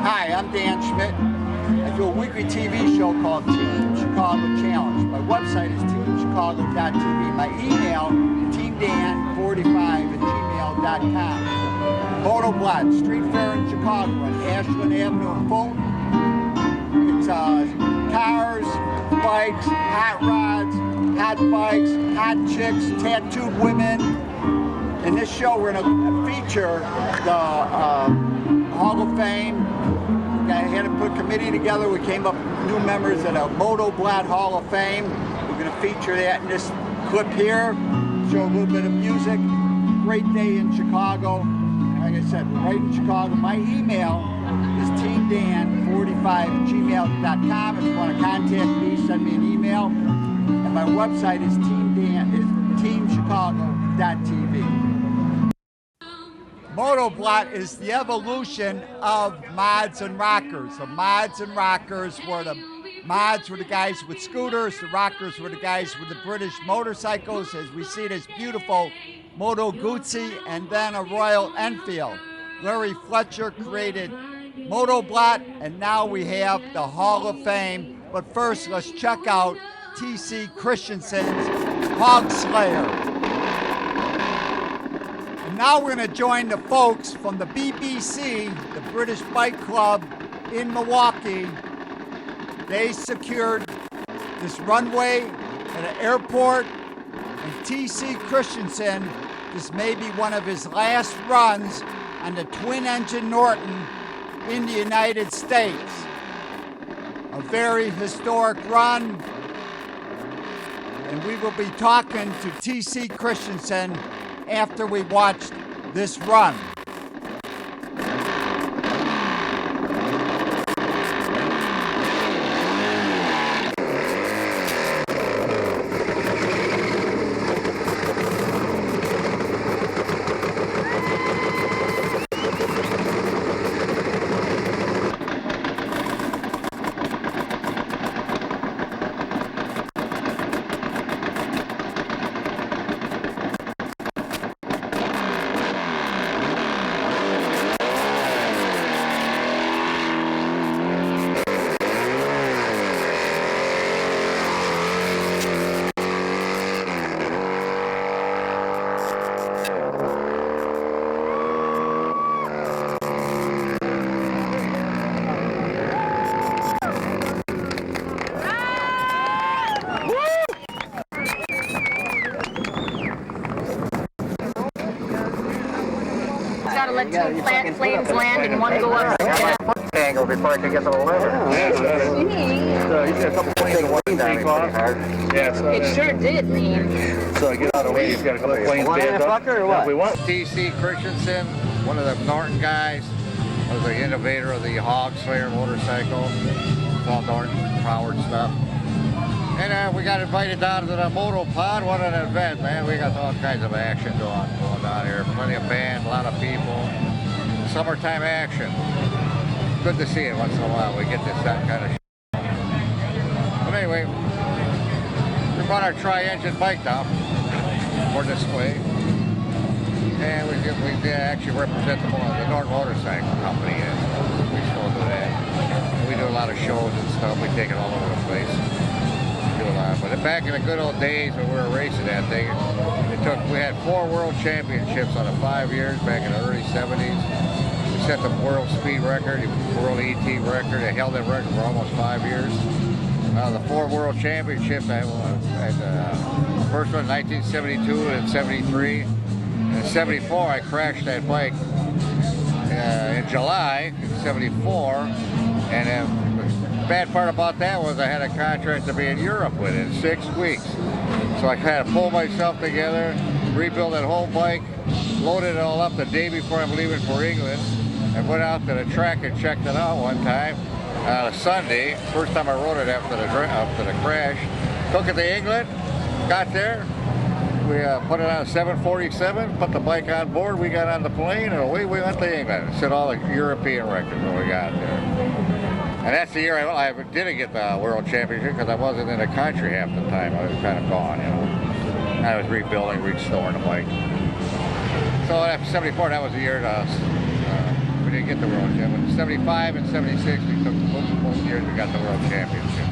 Hi, I'm Dan Schmitt. I do a weekly TV show called Team Chicago Challenge. My website is teamchicago.tv. My email, teamdan45@gmail.com. MotoBlot, Street Fair in Chicago on Ashland Avenue in Fulton. It's cars, bikes, hot rods, hot bikes, hot chicks, tattooed women. In this show, we're going to feature the Hall of Fame. I had to put a committee together. We came up with new members of the MotoBlot Hall of Fame. We're going to feature that in this clip here. Show a little bit of music. Great day in Chicago. Like I said, we're right in Chicago. My email is teamdan45@gmail.com. If you want to contact me, send me an email. And my website is teamchicago.tv. MotoBlot is the evolution of mods and rockers. The mods and rockers were the mods were the guys with scooters, the rockers were the guys with the British motorcycles, as we see this beautiful Moto Guzzi and then a Royal Enfield. Larry Fletcher created MotoBlot, and now we have the Hall of Fame. But first, let's check out T.C. Christensen's Hogslayer. Now we're going to join the folks from the BBC, the British Bike Club in Milwaukee. They secured this runway at an airport, and T.C. Christensen, this may be one of his last runs on the twin-engine Norton in the United States. A very historic run, and we will be talking to T.C. Christensen after we watched this run. Gotta let two flat flames land and one go up. Angle before I could get the lever. So you see a couple planes in one take off. Yeah, so It sure did, man. So get out of the way. He's got a couple planes stand up. Or what? We want T.C. Christensen, one of the Norton guys, was the innovator of the Hogslayer motorcycle. It's all Norton powered stuff. And we got invited down to the Moto Pod. What an event, man. We got all kinds of action going down here. Plenty of band, a lot of people. Summertime action. Good to see it once in a while. We get that kind of But anyway, we brought our tri-engine bike down for display. And we actually represent the Norton Motorcycle Company. And we still do that. And we do a lot of shows and stuff. We take it all over the place. But back in the good old days when we were racing that thing, we had 4 world championships on the 5 years back in the early 70s. We set the world speed record, world ET record. I held that record for almost 5 years. The 4 world championships, I had first one in 1972 and 73. And in 74, I crashed that bike in July in 74. And the bad part about that was I had a contract to be in Europe with it in 6 weeks. So I had to pull myself together, rebuild that whole bike, loaded it all up the day before I'm leaving for England. I went out to the track and checked it out one time on a Sunday. First time I rode it after the crash. Took it to England, got there. We put it on a 747, put the bike on board, we got on the plane, and away we went to England. Set all the European records when we got there. And that's the year I didn't get the World Championship because I wasn't in the country half the time. I was kind of gone, you know. I was rebuilding, restoring the bike. So after 74, that was the year we didn't get the world championship. In 75 and 76, we took both years we got the world championship.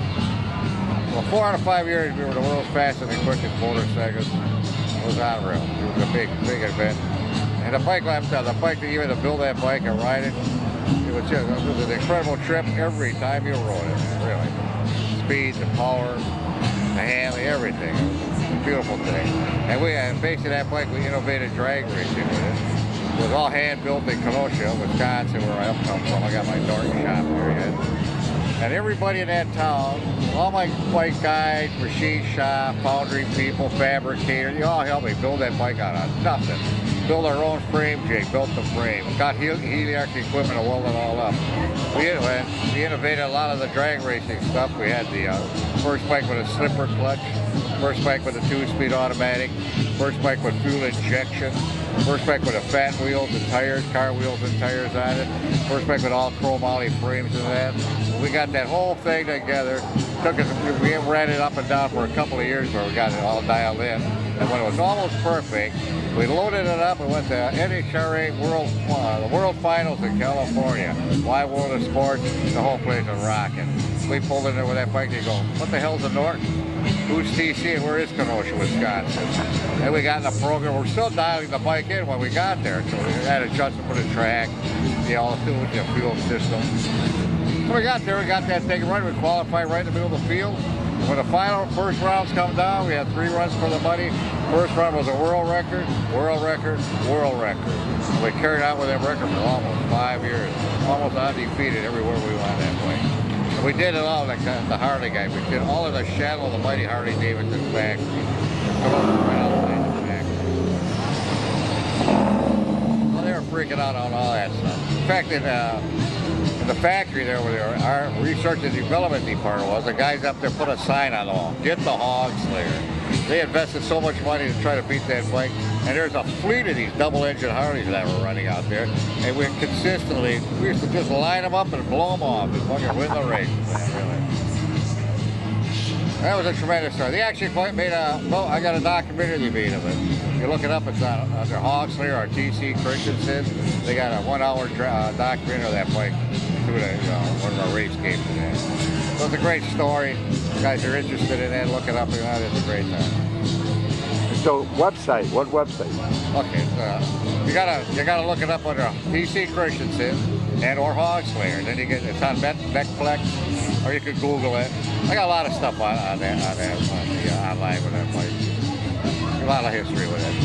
Well, 4 out of 5 years we were the world's fastest and quickest motorcycles. It was unreal. It was a big event. And the bike lap, the bike, you had to build that bike and ride it. It was an incredible trip every time you rode it, really. Speed, the power, the handling, everything. It was a beautiful thing. And basically that bike, we innovated drag racing with it. It was all hand-built in Kenosha, Wisconsin, where I come from. I got my Norton shop there yet. And everybody in that town, all my bike guys, machine shop, foundry people, fabricators, they all helped me build that bike out of nothing. Built our own frame jig, built the frame, got heliarc equipment to weld it all up. We innovated a lot of the drag racing stuff. We had the first bike with a slipper clutch, first bike with a 2-speed automatic, first bike with fuel injection, first bike with a fat wheels and tires, car wheels and tires on it, first bike with all chrome ollie frames and that. We got that whole thing together. We ran it up and down for a couple of years where we got it all dialed in. And when it was almost perfect, we loaded it up and went to NHRA the World Finals in California. Live World of Sports, the whole place was rocking. We pulled in there with that bike and go, what the hell's a Norton? Who's T.C. and where is Kenosha, Wisconsin? And we got in the program. We're still dialing the bike in when we got there. So we had adjustment for the track, the fuel system. So we got there, we got that thing right. We qualified right in the middle of the field. When the first rounds come down, we had 3 runs for the money. First run was a world record, world record, world record. We carried out with that record for almost 5 years, almost undefeated everywhere we went that way. And we did it all like the Harley guy. We did all of the shadow of the mighty Harley Davidson factory. Well, they were freaking out on all that stuff. In fact, in the factory there where our research and development department was, the guys up there put a sign on the wall, get the Hogslayer. They invested so much money to try to beat that bike, and there's a fleet of these double-engine Harleys that were running out there, and we used to just line them up and blow them off and fucking win the race. Really. That was a tremendous story. They actually made I got a documentary they made of it. You look it up, it's on under Hogslayer or T.C. Christenson. They got a 1-hour documentary of that bike through one of our race games today. So it's a great story. If you guys are interested in that, look it up. It's a great time. So website, what website? Okay, you gotta look it up under T.C. Christensen and or Hogslayer. Then it's on Netflix, or you could Google it. I got a lot of stuff on that online with that bike. A lot of history with it.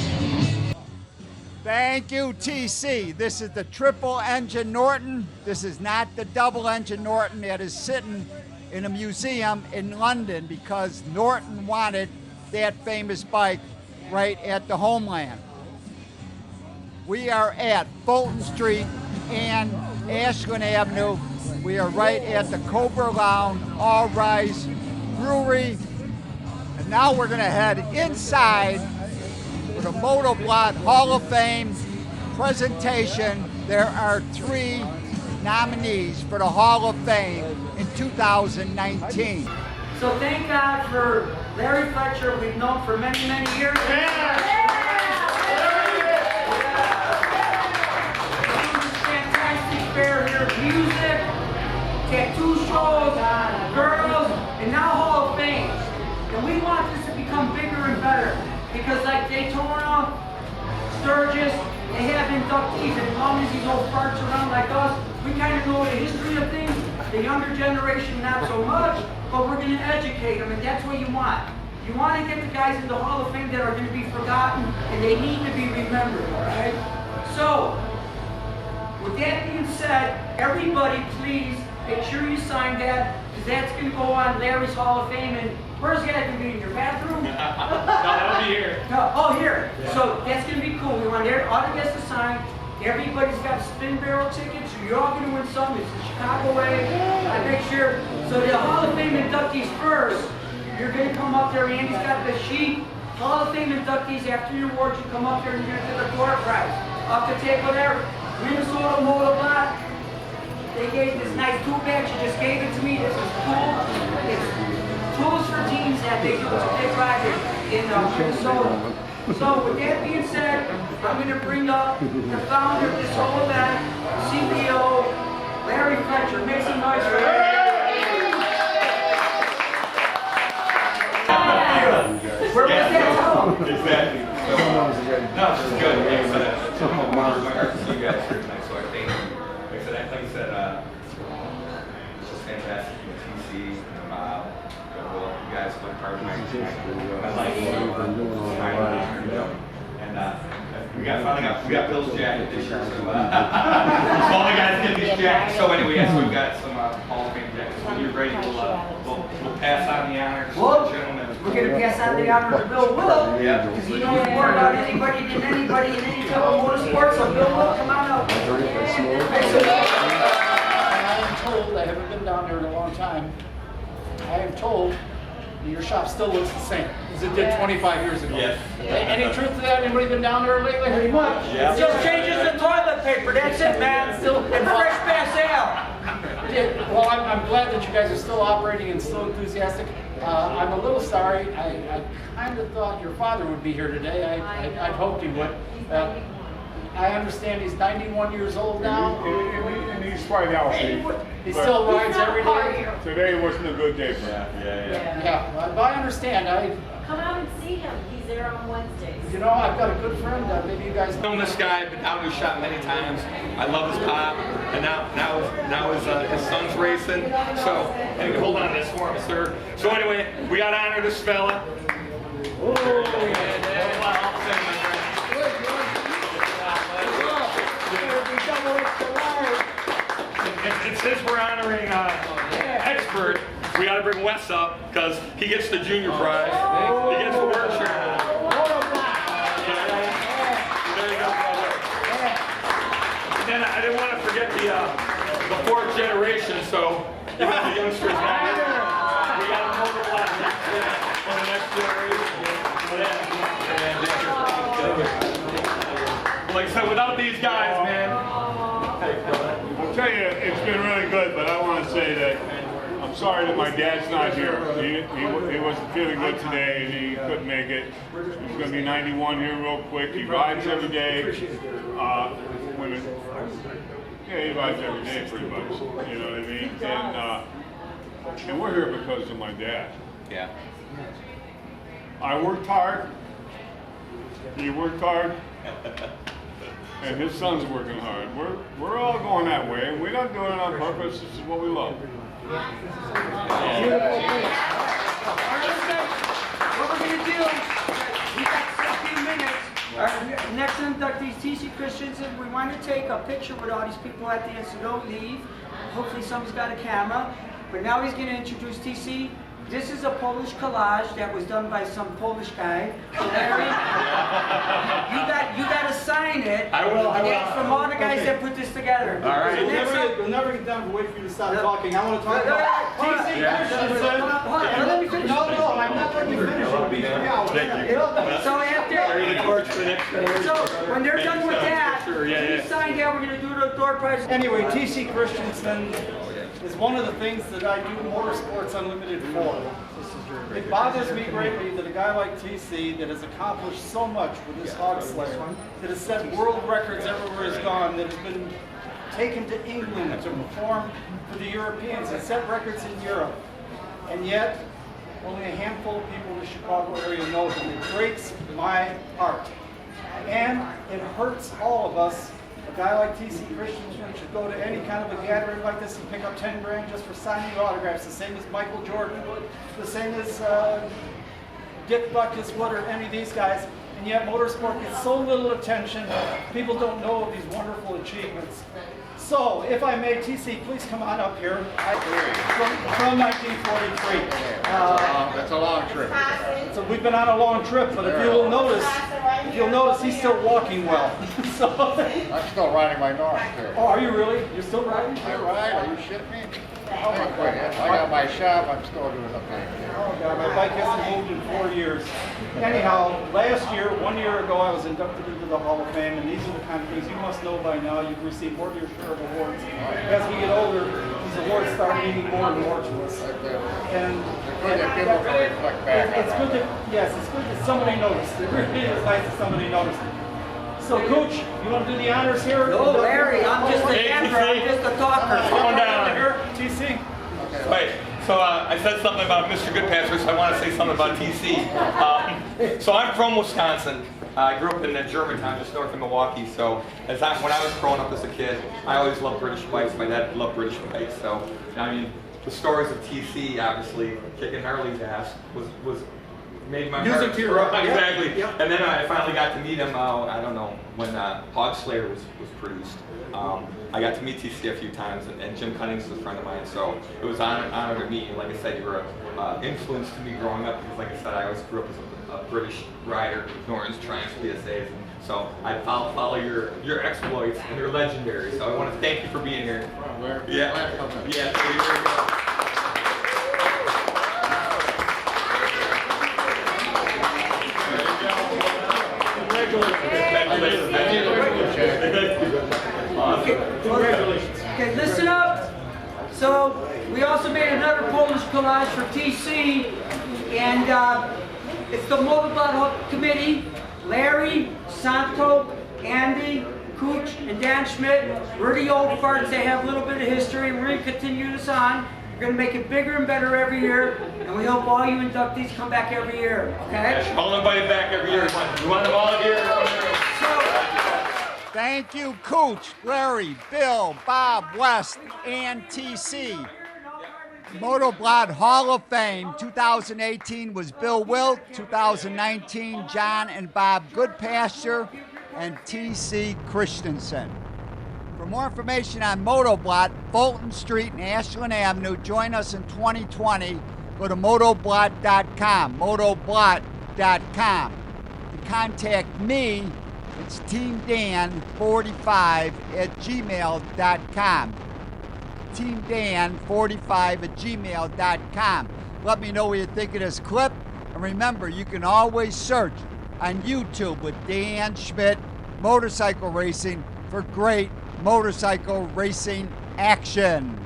Thank you, TC. This is the triple engine Norton. This is not the double engine Norton that is sitting in a museum in London because Norton wanted that famous bike right at the homeland. We are at Fulton Street and Ashland Avenue. We are right at the Cobra Lounge, All Rise Brewery. And now we're gonna head inside for the MotoBlot Hall of Fame presentation. There are 3 nominees for the Hall of Fame in 2019. So thank God for Larry Fletcher, we've known for many, many years. Fantastic fair here, music, tattoo shows, girls, and now Hall of Fame. And we want this to become bigger and better because like Daytona, Sturgis, they have inductees, and as long as these old farts around like us, we kind of know the history of things. The younger generation, not so much, but we're going to educate them, and that's what you want. You want to get the guys in the Hall of Fame that are going to be forgotten, and they need to be remembered, all right? So, with that being said, everybody please make sure you sign that, because that's going to go on Larry's Hall of Fame, and where's that going to be, in your bathroom? No, that'll be here. No, oh, here. Yeah. So that's going to be cool. We want all the guests to sign. Everybody's got spin barrel tickets, so you're all going to win some. It's the Chicago way. I make sure. So the Hall of Fame inductees first, you're going to come up there. Andy's got the sheet. Hall of Fame inductees, after your awards, you come up there and you're going to get the door prize. Off the table there, Minnesota MotoBlot. They gave this nice tool bag. She just gave it to me. This is cool. It's tools for teams that they do they ride in Minnesota. So with that being said, I'm going to bring up the founder of this whole event, CEO, some cars my life. And we got Bill's jacket this year. So all the guys get these jackets. So anyway, yes, we've got some Hall of Fame jackets. When you're ready, we'll pass on the honor to the gentleman. We're going to pass on the honor to Bill Will. Yeah. Because he knows more about anybody than anybody in any type of motorsports. So Bill Will, come on out. I am told, I haven't been down there in a long time, I am told that your shop still looks the same as it did 25 years ago. Yes. Any truth to that? Anybody been down there lately? Pretty much. Yeah. It just changes the toilet paper. That's it, man. Still and fresh pass ale. Yeah, well, I'm glad that you guys are still operating and still enthusiastic. I'm a little sorry. I kind of thought your father would be here today. I hoped he would. I understand he's 91 years old now. And he's quite healthy. He still rides every day. Today wasn't a good day for him. Yeah, well, I understand. Come out and see him. He's there on Wednesdays. You know, I've got a good friend. Maybe you guys I've known this guy. I've been down to his shop many times. I love his pop, and now his son's racing. So, anyway, hold on to this for him, sir. So anyway, we got to honor this fella. And since we're honoring expert, we got to bring Wes up because he gets the junior prize. He gets the work shirt. There you go, brother. And then I didn't want to forget the fourth generation, so you know, the youngsters now. We got a MotoBlot for the next generation. Like I said, without these guys, man. I'll tell you, it's been really good, but I want to say that I'm sorry that my dad's not here. He wasn't feeling good today, and he couldn't make it. He's going to be 91 here real quick. He rides every day. He rides every day pretty much. You know what I mean? And we're here because of my dad. Yeah. I worked hard. He worked hard. And his son's working hard. We're all going that way, and we're not doing it on purpose. This is what we love. What we're going to do, we got 15 minutes. Our next inductee is T.C. Christiansen. We want to take a picture with all these people at the end, so don't leave. Hopefully somebody's got a camera. But now he's going to introduce T.C. This is a Polish collage that was done by some Polish guy. So Larry, you got to sign it. I will. It's from all the guys that put this together. All right. We'll never get done. Wait for you to stop talking. I want to talk about T.C. Christensen. Let me finish. No, I'm not letting you finish. So after, so when they're done with that, you sign that, we're going to do the door prize. Anyway, T.C. Christensen is one of the things that I do Motorsports Unlimited for. It bothers me greatly that a guy like T.C. that has accomplished so much with his Hogslayer, that has set world records everywhere he's gone, that has been taken to England to perform for the Europeans, and set records in Europe, and yet only a handful of people in the Chicago area know him. It breaks my heart. And it hurts all of us. A guy like T.C. Christensen should go to any kind of a gathering like this and pick up 10 grand just for signing autographs, the same as Michael Jordan would, the same as Dick Buckus would, or any of these guys. And yet motorsport gets so little attention, people don't know of these wonderful achievements. So, if I may, T.C., please come on up here. From 1943. That's a long trip. So we've been on a long trip, but if you'll notice, he's still walking well. So, I'm still riding my Norton too. oh, are you really? You're still riding? I ride? Are you shitting me? Oh my goodness. I got my shop, I'm still doing the thing. Oh God, my bike hasn't moved in 4 years. Anyhow, last year, 1 year ago, I was inducted into the Hall of Fame, and these are the kind of things you must know by now. You've received more than your share of awards. As we get older, these awards start meaning more and more to us. And It's good that people can reflect back on it's good that, yes, it's good that somebody noticed. It really is nice that somebody noticed. So, Coach, you want to do the honors here? No, Larry, I'm just a camera, I'm just a talker. Come on down here. TC. Wait, so I said something about Mr. Goodpaster, so I want to say something about TC. So I'm from Wisconsin. I grew up in Germantown, just north of Milwaukee. So when I was growing up as a kid, I always loved British bikes. My dad loved British bikes. So I mean, the stories of TC, obviously kicking Harley's ass, was made my Music heart to your grow. heart. Exactly. Yep. And then I finally got to meet him. I don't know when Hogslayer was produced. I got to meet TC a few times, and Jim Cunnings is a friend of mine, so it was an honor to meet you. Like I said, you were an influence to me growing up because, like I said, I always grew up as a British rider, Norton's, Triumphs, PSAs, and so I follow your exploits, and they're legendary. So I want to thank you for being here. Yeah, thank you very much. Congratulations. Okay, listen up. So we also made another Polish collage for TC, and it's the MotoBlot Hall Committee. Larry, Santo, Andy, Cooch, and Dan Schmitt. We're the old farts. They have a little bit of history. We're going to continue this on. We're going to make it bigger and better every year, and we hope all you inductees come back every year. Okay? I'll invite it back every year. We want them all here. Thank you, Cooch, Larry, Bill, Bob, West, and TC. MotoBlot Hall of Fame 2018 was Bill Wilt, 2019 John and Bob Goodpaster and T.C. Christensen. For more information on MotoBlot, Fulton Street and Ashland Avenue, join us in 2020. Go to motoblot.com, motoblot.com. To contact me, it's teamdan45@gmail.com. teamdan45@gmail.com. Let me know what you think of this clip. And remember, you can always search on YouTube with Dan Schmitt Motorcycle Racing for great motorcycle racing action.